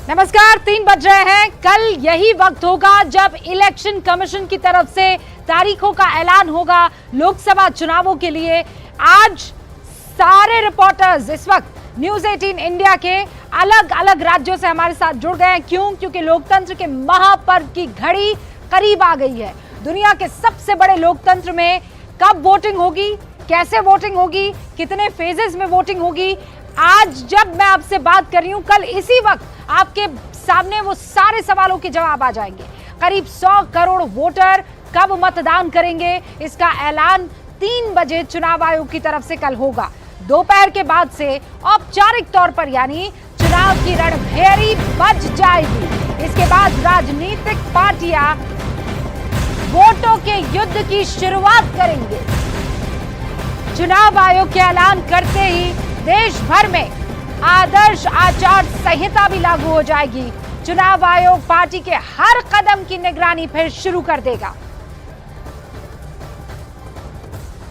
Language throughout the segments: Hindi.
नमस्कार, 3 बज रहे हैं। कल यही वक्त होगा जब इलेक्शन कमीशन की तरफ से तारीखों का ऐलान होगा लोकसभा चुनावों के लिए। आज सारे रिपोर्टर्स इस वक्त न्यूज 18 इंडिया के अलग अलग राज्यों से हमारे साथ जुड़ गए हैं। क्यों? क्योंकि लोकतंत्र के महापर्व की घड़ी करीब आ गई है। दुनिया के सबसे बड़े लोकतंत्र में कब वोटिंग होगी, कैसे वोटिंग होगी, कितने फेजेस में वोटिंग होगी, आज जब मैं आपसे बात कर रही हूं, कल इसी वक्त आपके सामने वो सारे सवालों के जवाब आ जाएंगे। करीब 100 करोड़ वोटर कब मतदान करेंगे, इसका ऐलान 3 बजे चुनाव आयोग की तरफ से कल होगा। दोपहर के बाद से औपचारिक तौर पर यानी चुनाव की रणभेरी बज जाएगी। इसके बाद राजनीतिक पार्टियां वोटों के युद्ध की शुरुआत करेंगे। चुनाव आयोग के ऐलान करते ही देश भर में आदर्श आचार संहिता भी लागू हो जाएगी। चुनाव आयोग पार्टी के हर कदम की निगरानी फिर शुरू कर देगा।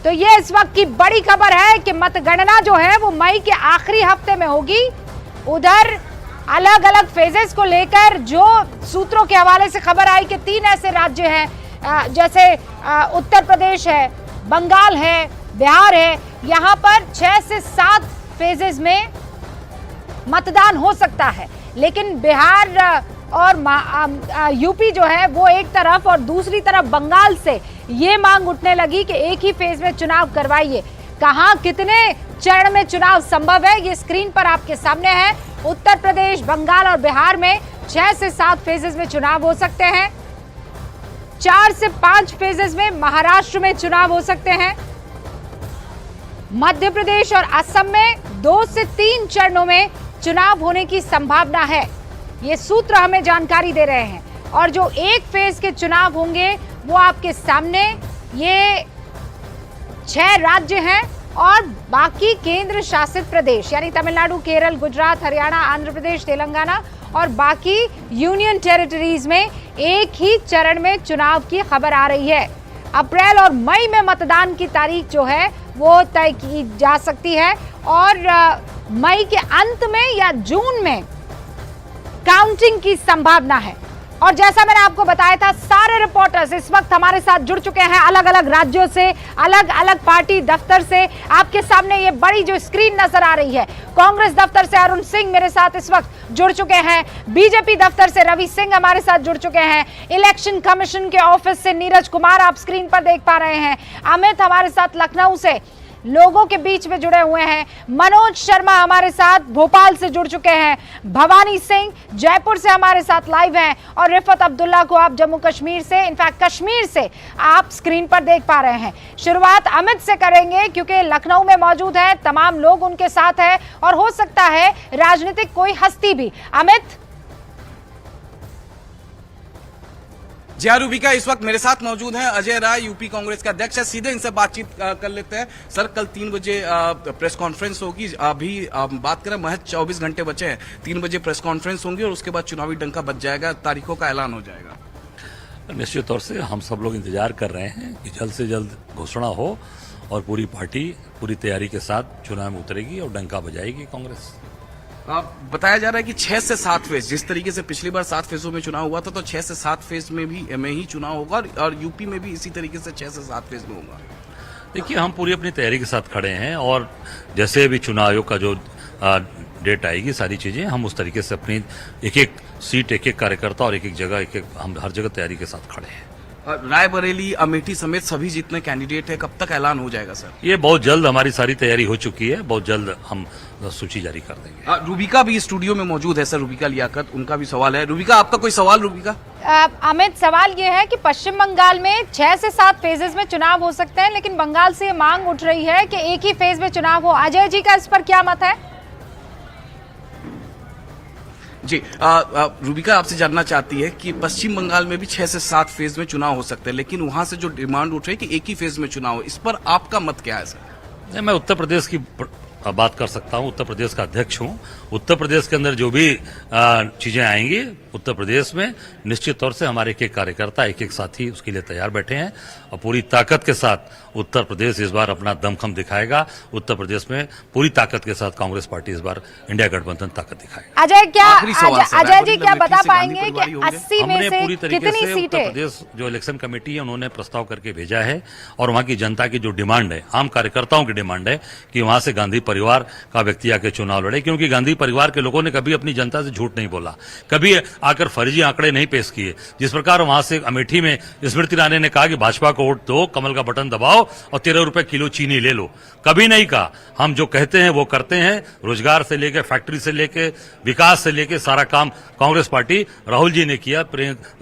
तो ये इस वक्त की बड़ी खबर है कि मतगणना जो है वो मई के आखिरी हफ्ते में होगी। उधर अलग अलग फेजेस को लेकर जो सूत्रों के हवाले से खबर आई कि 3 ऐसे राज्य हैं जैसे उत्तर प्रदेश है, बंगाल है, बिहार है, यहां पर 6 से 7 फेजेस में मतदान हो सकता है। लेकिन बिहार और यूपी जो है वो एक तरफ और दूसरी तरफ बंगाल से ये मांग उठने लगी कि एक ही फेज में चुनाव करवाइए। कहां कितने चरण में चुनाव संभव है ये स्क्रीन पर आपके सामने है। उत्तर प्रदेश, बंगाल और बिहार में 6 से 7 फेजेस में चुनाव हो सकते हैं। 4 से 5 फेजेस में महाराष्ट्र में चुनाव हो सकते हैं। मध्य प्रदेश और असम में 2 से 3 चरणों में चुनाव होने की संभावना है। ये सूत्र हमें जानकारी दे रहे हैं। और जो एक फेज के चुनाव होंगे वो आपके सामने ये 6 राज्य हैं और बाकी केंद्र शासित प्रदेश यानी तमिलनाडु, केरल, गुजरात, हरियाणा, आंध्र प्रदेश, तेलंगाना और बाकी यूनियन टेरिटरीज में एक ही चरण में चुनाव की खबर आ रही है। अप्रैल और मई में मतदान की तारीख जो है वो तय की जा सकती है और मई के अंत में या जून में काउंटिंग की संभावना है। और जैसा मैंने आपको बताया था, सारे रिपोर्टर्स इस वक्त हमारे साथ जुड़ चुके हैं अलग अलग राज्यों से, अलग अलग पार्टी दफ्तर से। आपके सामने ये बड़ी जो स्क्रीन नजर आ रही है, कांग्रेस दफ्तर से अरुण सिंह मेरे साथ इस वक्त जुड़ चुके हैं, बीजेपी दफ्तर से रवि सिंह हमारे साथ जुड़ चुके हैं, इलेक्शन कमीशन के ऑफिस से नीरज कुमार आप स्क्रीन पर देख पा रहे हैं, अमित हमारे साथ लखनऊ से लोगों के बीच में जुड़े हुए हैं, मनोज शर्मा हमारे साथ भोपाल से जुड़ चुके हैं, भवानी सिंह जयपुर से हमारे साथ लाइव हैं और रिफत अब्दुल्ला को आप जम्मू कश्मीर से, इनफैक्ट कश्मीर से आप स्क्रीन पर देख पा रहे हैं। शुरुआत अमित से करेंगे क्योंकि लखनऊ में मौजूद है, तमाम लोग उनके साथ है और हो सकता है राजनीतिक कोई हस्ती भी। अमित जी हाँ, रूबिका इस वक्त मेरे साथ मौजूद हैं अजय राय, यूपी कांग्रेस के अध्यक्ष है। सीधे इनसे बातचीत कर लेते हैं। सर, कल 3 बजे प्रेस कॉन्फ्रेंस होगी। अभी बात करें, महज 24 घंटे बचे हैं। 3 बजे प्रेस कॉन्फ्रेंस होंगी और उसके बाद चुनावी डंका बज जाएगा, तारीखों का ऐलान हो जाएगा। निश्चित तौर से हम सब लोग इंतजार कर रहे हैं कि जल्द से जल्द घोषणा हो और पूरी पार्टी पूरी तैयारी के साथ चुनाव में उतरेगी और डंका बजाएगी कांग्रेस। बताया जा रहा है कि 6 से 7 फेज, जिस तरीके से पिछली बार 7 फेजों में चुनाव हुआ था, तो 6 से 7 फेज में ही चुनाव होगा और यूपी में भी इसी तरीके से 6 से 7 फेज में होगा। देखिए, हम पूरी अपनी तैयारी के साथ खड़े हैं और जैसे भी चुनाव आयोग का जो डेट आएगी, सारी चीजें हम उस तरीके से अपनी एक एक सीट, एक एक कार्यकर्ता और एक एक जगह हम हर जगह तैयारी के साथ खड़े हैं। रायबरेली, अमेठी समेत सभी जितने कैंडिडेट है, कब तक ऐलान हो जाएगा सर? ये बहुत जल्द, हमारी सारी तैयारी हो चुकी है, बहुत जल्द हम सूची जारी कर देंगे। रूबिका भी स्टूडियो में मौजूद है सर, रूबिका लियाकत, उनका भी सवाल है। रूबिका, आपका कोई सवाल? रूबिका अमित, सवाल ये है कि पश्चिम बंगाल में 6 से 7 फेजेस में चुनाव हो सकते हैं, लेकिन बंगाल से ये मांग उठ रही है कि एक ही फेज में चुनाव हो। अजय जी का इस पर क्या मत है? जी, रूबिका आपसे जानना चाहती है कि पश्चिम बंगाल में भी 6 से 7 फेज में चुनाव हो सकते हैं, लेकिन वहां से जो डिमांड उठ रही है कि एक ही फेज में चुनाव हो, इस पर आपका मत क्या है सर? मैं उत्तर प्रदेश की बात कर सकता हूं, उत्तर प्रदेश का अध्यक्ष हूं। उत्तर प्रदेश के अंदर जो भी चीजें आएंगी, उत्तर प्रदेश में निश्चित तौर से हमारे एक एक कार्यकर्ता, एक एक साथी उसके लिए तैयार बैठे हैं और पूरी ताकत के साथ उत्तर प्रदेश इस बार अपना दमखम दिखाएगा। उत्तर प्रदेश में पूरी ताकत के साथ कांग्रेस पार्टी इस बार इंडिया गठबंधन ताकत दिखाएगा। अजय जी क्या बता पाएंगे कि 80 में हमने से पूरी तरीके कितनी से उत्तर सीटें? प्रदेश जो इलेक्शन कमेटी है उन्होंने प्रस्ताव करके भेजा है और वहां की जनता की जो डिमांड है, आम कार्यकर्ताओं की डिमांड है कि वहां से गांधी परिवार का व्यक्ति आके चुनाव लड़े, क्योंकि गांधी परिवार के लोगों ने कभी अपनी जनता से झूठ नहीं बोला, कभी आकर फर्जी आंकड़े नहीं पेश किए। जिस प्रकार वहां से अमेठी में स्मृति ईरानी ने कहा कि भाजपा को वोट दो, कमल का बटन दबाओ और 13 रुपए किलो चीनी ले लो, कभी नहीं कहा। हम जो कहते हैं वो करते हैं। रोजगार से लेकर, फैक्ट्री से लेकर, विकास से लेकर सारा काम कांग्रेस पार्टी, राहुल जी ने किया,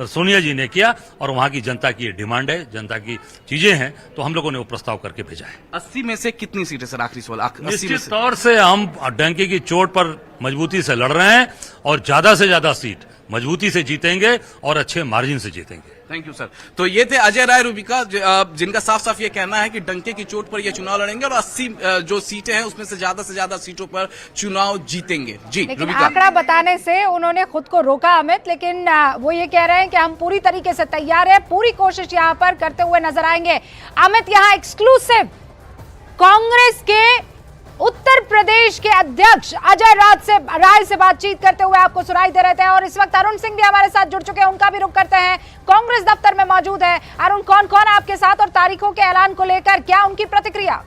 सोनिया जी ने किया और वहां की जनता की ये डिमांड है, जनता की चीजें हैं, तो हम लोगों ने वो प्रस्ताव करके भेजा है। 80 में से कितनी सीटें सर? आखिरी सवाल। 80 में निश्चित से तौर से हम डंके की चोट पर मजबूती से लड़ रहे हैं और ज्यादा से ज्यादा सीट मजबूती से जीतेंगे और अच्छे मार्जिन से जीतेंगे। Thank you sir. तो ये थे अजय राय रूबिका, जिनका साफ साफ ये कहना है कि डंके की चोट पर ये चुनाव लड़ेंगे और 80 जो सीटें हैं उसमें से ज्यादा सीटों पर चुनाव जीतेंगे। जी लेकिन रूबिका। आंकड़ा बताने से उन्होंने खुद को रोका अमित, लेकिन वो ये कह रहे हैं कि हम पूरी तरीके से तैयार हैं, पूरी कोशिश यहाँ पर करते हुए नजर आएंगे। अमित, यहाँ एक्सक्लूसिव कांग्रेस के उत्तर प्रदेश के अध्यक्ष अजय राय से बातचीत करते हुए आपको सुनाई दे रहे थे और इस वक्त अरुण सिंह भी हमारे साथ जुड़ चुके हैं, उनका भी रुख करते हैं। कांग्रेस दफ्तर में मौजूद है अरुण, कौन कौन आपके साथ और तारीखों के ऐलान को लेकर क्या उनकी प्रतिक्रिया?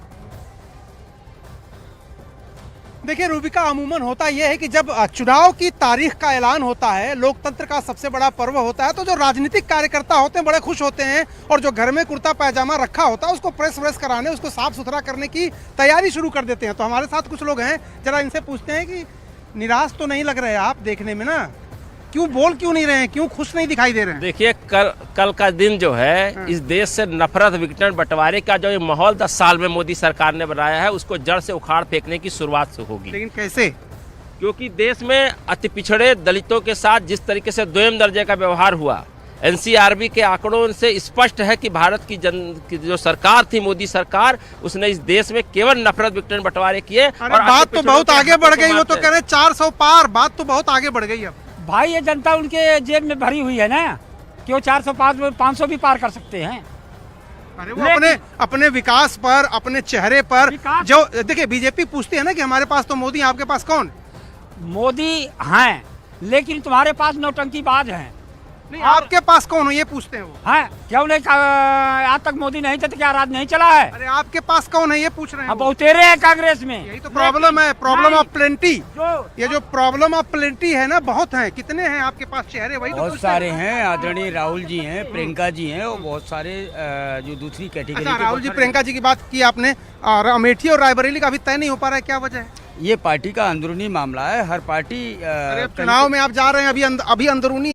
देखिए रूबिका, अमूमन होता यह है कि जब चुनाव की तारीख का ऐलान होता है, लोकतंत्र का सबसे बड़ा पर्व होता है, तो जो राजनीतिक कार्यकर्ता होते हैं बड़े खुश होते हैं और जो घर में कुर्ता पैजामा रखा होता है उसको प्रेस व्रेस कराने, उसको साफ सुथरा करने की तैयारी शुरू कर देते हैं। तो हमारे साथ कुछ लोग हैं, जरा इनसे पूछते हैं कि निराश तो नहीं लग रहे आप देखने में ना, क्यों नहीं रहे हैं, क्यों खुश नहीं दिखाई दे रहे हैं? देखिए कल का दिन जो है इस देश से नफरत, विघटन, बंटवारे का जो ये माहौल 10 साल में मोदी सरकार ने बनाया है उसको जड़ से उखाड़ फेंकने की शुरुआत से होगी। लेकिन कैसे? क्योंकि देश में अति पिछड़े दलितों के साथ जिस तरीके से द्वयम दर्जे का व्यवहार हुआ, एनसीआरबी के आंकड़ों से स्पष्ट है कि भारत की जो सरकार थी, मोदी सरकार, उसने इस देश में केवल नफरत, विघटन, बंटवारे किए। और बात तो बहुत आगे बढ़ गई, वो तो कह रहे 400 पार, बात तो बहुत आगे बढ़ गई। अब भाई ये जनता उनके जेब में भरी हुई है ना, क्यों 400-500 भी पार कर सकते हैं। अरे वो अपने विकास पर, अपने चेहरे पर जो देखिए, बीजेपी पूछती है ना कि हमारे पास तो मोदी, आपके पास कौन? मोदी हैं, लेकिन तुम्हारे पास नौटंकीबाज हैं। नहीं, आपके पास कौन हो ये पूछते हैं वो। हैं, क्यों नहीं? आज तक मोदी नहीं थे तो क्या राज नहीं चला है? अरे आपके पास कौन है ये पूछ रहे हैं। अब बहुतेरे हैं कांग्रेस में। यही तो प्रॉब्लम है, प्रॉब्लम ऑफ प्लेंटी। ये जो प्रॉब्लम ऑफ प्लेंटी है ना, बहुत है। कितने हैं आपके पास चेहरे? वही बहुत सारे हैं, आदरणीय राहुल जी हैं, प्रियंका जी हैं और बहुत सारे जो दूसरी कैटेगरी के। राहुल जी, प्रियंका जी की बात की आपने, और अमेठी और रायबरेली का अभी तय नहीं हो पा रहा है, क्या वजह है? ये पार्टी का अंदरूनी मामला है, हर पार्टी चुनाव में आप जा रहे हैं, अभी अंदरूनी